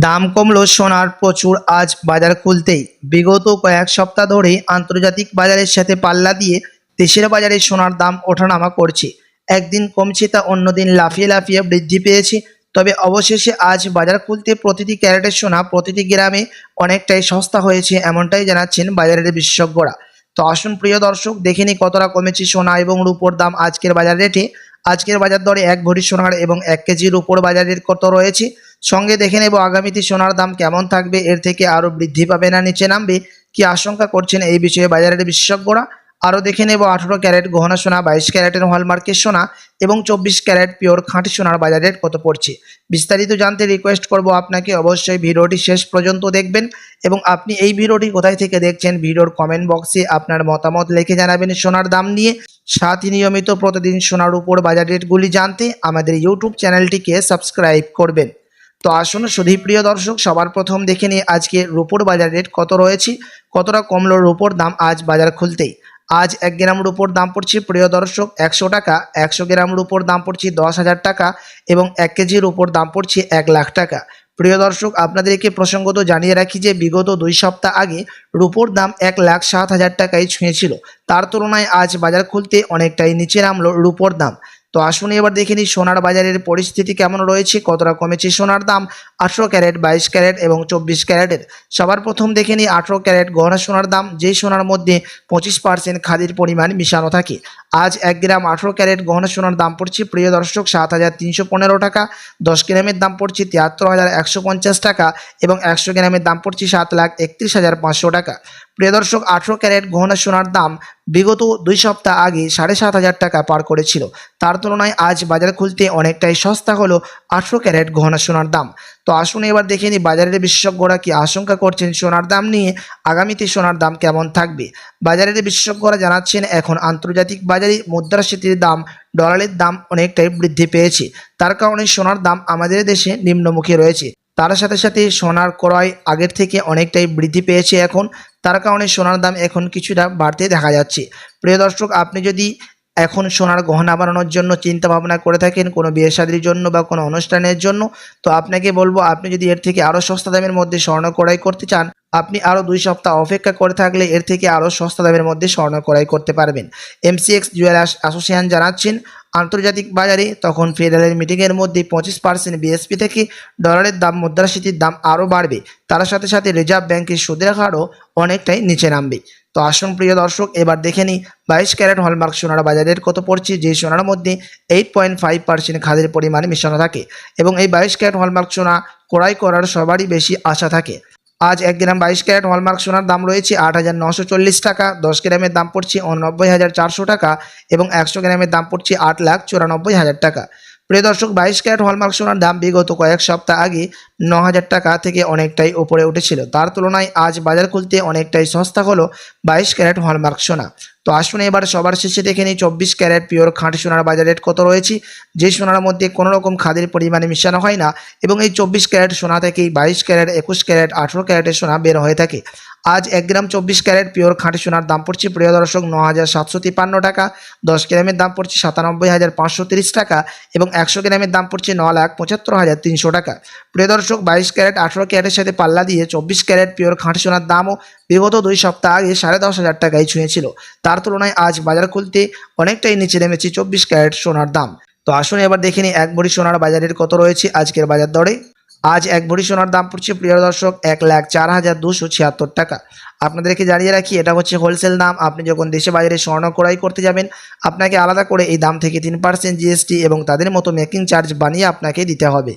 দাম কমলো সোনার প্রচুর আজ বাজার খুলতেই। বিগত কয়েক সপ্তাহ ধরেই আন্তর্জাতিক বাজারের সাথে পাল্লা দিয়ে দেশের বাজারে সোনার দাম ওঠানামা করছে। একদিন কমছে তা অন্যদিন লাফিয়ে লাফিয়ে বৃদ্ধি পেয়েছে। তবে অবশেষে আজ বাজার খুলতে প্রতিটি ক্যারেটের সোনা প্রতিটি গ্রামে অনেকটাই সস্তা হয়েছে, এমনটাই জানাচ্ছেন বাজারের বিশেষজ্ঞরা। তো আসুন প্রিয় দর্শক, দেখে নিই কতটা কমেছে সোনা এবং রূপোর দাম আজকের বাজার রেটে। আজকের বাজার দরে 1 ভরি সোনার এবং 1 কেজি রূপোর বাজার রেট কত রয়েছে। সঙ্গে দেখে নেব আগামীতে সোনার দাম কেমন থাকবে, এর থেকে আরও বৃদ্ধি পাবে না নিচে নামবে, কি আশঙ্কা করছেন এই বিষয়ে বাজারের বিশেষজ্ঞরা। আরও দেখে নেব 18 ক্যারেট গহনা সোনা, 22 ক্যারেটের হলমার্কের সোনা এবং 24 ক্যারেট পিওর খাঁটি সোনার বাজার রেট কত পড়ছে। বিস্তারিত জানতে রিকোয়েস্ট করব আপনাকে অবশ্যই ভিডিওটি শেষ পর্যন্ত দেখবেন এবং আপনি এই ভিডিওটি কোথায় থেকে দেখছেন ভিডিওর কমেন্ট বক্সে আপনার মতামত লিখে জানাবেন সোনার দাম নিয়ে। সাথে নিয়মিত প্রতিদিন সোনার উপর বাজার রেটগুলি জানতে আমাদের ইউটিউব চ্যানেলটিকে সাবস্ক্রাইব করবেন। তো আসুন সুধী প্রিয় দর্শক, সবার প্রথম দেখে নিই আজকে রূপোর বাজার রেট কত রয়েছে, কতটা কমলো রূপোর দাম আজ বাজার খুলতেই। আজ 1 গ্রাম রূপোর দাম পড়ছে প্রিয় দর্শক 100 টাকা, 100 গ্রাম রূপোর দাম পড়ছে 10,000 টাকা এবং 1 কেজি রূপোর দাম পড়ছে 1 লাখ টাকা। প্রিয় দর্শক, আপনাদেরকে প্রসঙ্গত জানিয়ে রাখি যে বিগত 2 সপ্তাহ আগে রূপোর দাম 1,07,000 টাকায় ছুঁয়েছিল। তার তুলনায় আজ বাজার খুলতে অনেকটাই নিচে নামলো রূপোর দাম। তো আসুন এবার দেখে নিই সোনার বাজারের পরিস্থিতি কেমন রয়েছে, কতটা কমেছে সোনার দাম 18 ক্যারেট, 22 ক্যারেট এবং 24 ক্যারেটের। সবার প্রথম দেখে নিই 18 ক্যারেট গহনা সোনার দাম, যেই সোনার মধ্যে 25% খাদির পরিমাণ মিশানো থাকে। আজ 1 গ্রাম 18 ক্যারেট গহনা সোনার দাম পড়ছে প্রিয় দর্শক 7,315 টাকা, 10 গ্রামের দাম পড়ছে 73,150 টাকা এবং 100 গ্রামের দাম পড়ছে 7,31,500 টাকা। প্রিয় দর্শক, 18 ক্যারেট গহনা সোনার দাম বিগত 2 সপ্তাহ আগে 7,500 টাকা পার করেছিল। তার তুলনায় আজ বাজার খুলতে অনেকটাই সস্তা হলো 18 ক্যারেট গহনা সোনার দাম। তো আসুন এবার দেখে নিই বাজারের বিশেষজ্ঞরা কি আশঙ্কা করছেন সোনার দাম নিয়ে, আগামীতে সোনার দাম কেমন থাকবে। বাজারের বিশেষজ্ঞরা জানাচ্ছেন এখন আন্তর্জাতিক বাজারে মুদ্রাস্ফীতির দাম, ডলারের দাম অনেকটাই বৃদ্ধি পেয়েছে। তার কারণে সোনার দাম আমাদের দেশে নিম্নমুখী রয়েছে। তার সাথে সাথে সোনার ক্রয় আগের থেকে অনেকটাই বৃদ্ধি পেয়েছে এখন, তার কারণে সোনার দাম এখন কিছুটা বাড়তে দেখা যাচ্ছে। প্রিয় দর্শক, আপনি যদি এখন সোনার গহনা বানানোর জন্য চিন্তা ভাবনা করে থাকেন কোনো বিয়ে শাদীর জন্য বা কোনো অনুষ্ঠানের জন্য, তো আপনাকে বলবো আপনি যদি এর থেকে আরও সস্তা দামের মধ্যে স্বর্ণ ক্রয় করতে চান, আপনি আরও 2 সপ্তাহ অপেক্ষা করে থাকলে এর থেকে আরও সস্তা দামের মধ্যে স্বর্ণ ক্রয় করতে পারবেন। MCX জুয়েলার্স অ্যাসোসিয়েশন জানাচ্ছেন আন্তর্জাতিক বাজারে তখন ফেডারেল মিটিংয়ের মধ্যে 25% বিএসপি থেকে ডলারের দাম, মুদ্রাস্ফীতির দাম আরও বাড়বে। তার সাথে সাথে রিজার্ভ ব্যাংকের সুদের হারও অনেকটাই নিচে নামবে। তো আসুন প্রিয় দর্শক, এবার দেখে নিই 22 ক্যারেট হলমার্ক সোনার বাজারের কত পড়ছে, যে সোনার মধ্যে 8.5% খাদের পরিমাণ মেশানো থাকে এবং এই 22 ক্যারেট হলমার্ক সোনা ক্রয় করার সবারই বেশি আশা থাকে। আজ 1 গ্রাম 22 ক্যারেট হলমার্ক সোনার দাম রয়েছে 8,940 টাকা, 10 গ্রামের দাম পড়ছে 89,400 টাকা এবং 100 গ্রামের দাম পড়ছে 8,94,000 টাকা। প্রিয় দর্শক, 22 ক্যারেট হলমার্ক সোনার দাম বিগত কয়েক সপ্তাহ আগে 9,000 টাকা থেকে অনেকটাই উপরে উঠেছিল। তার তুলনায় আজ বাজার খুলতে অনেকটাই সস্তা হলো 22 ক্যারেট হলমার্ক সোনা। তো আসুন এবার সবার শেষে দেখে নিই 24 ক্যারেট পিওর খাঁটি সোনার বাজার রেট কত রয়েছে, যে সোনার মধ্যে কোনো রকম খাদের পরিমাণে মিশানো হয় না এবং এই 24 ক্যারেট সোনা থেকেই 22 ক্যারেট, 21 ক্যারেট, 18 ক্যারেটের সোনা বের হয়ে থাকে। আজ 1 গ্রাম 24 ক্যারেট পিওর খাঁটি সোনার দাম পড়ছে প্রিয় দর্শক 9,753 টাকা, 10 গ্রামের দাম পড়ছে 97,530 টাকা এবং 100 গ্রামের দাম পড়ছে 9,75,300 টাকা। প্রিয় দর্শক, 22 ক্যারেট 18 ক্যারেটের সাথে পাল্লা দিয়ে 24 ক্যারেট পিওর খাঁটি সোনার দামও বিগত 2 সপ্তাহ আগে 10,500 টাকায় ছুঁয়েছিল। তার তুলনায় আজ বাজার খুলতে অনেকটাই নিচে নেমেছে 24 ক্যারেট সোনার দাম। তো আসুন এবার দেখে নিই 1 ভরি সোনার বাজারের কত রয়েছে আজকের বাজার দরে। আজ 1 ভরি সোনার দাম পড়ছে প্রিয় দর্শক 1,04,276 টাকা। আপনাদেরকে জানিয়ে রাখি এটা হচ্ছে হোলসেল দাম। আপনি যখন দেশে বাজারে স্বর্ণ ক্রয় করতে যাবেন আপনাকে আলাদা করে এই দাম থেকে 3% জিএসটি এবং তাদের মতো মেকিং চার্জ বানিয়ে আপনাকে দিতে হবে।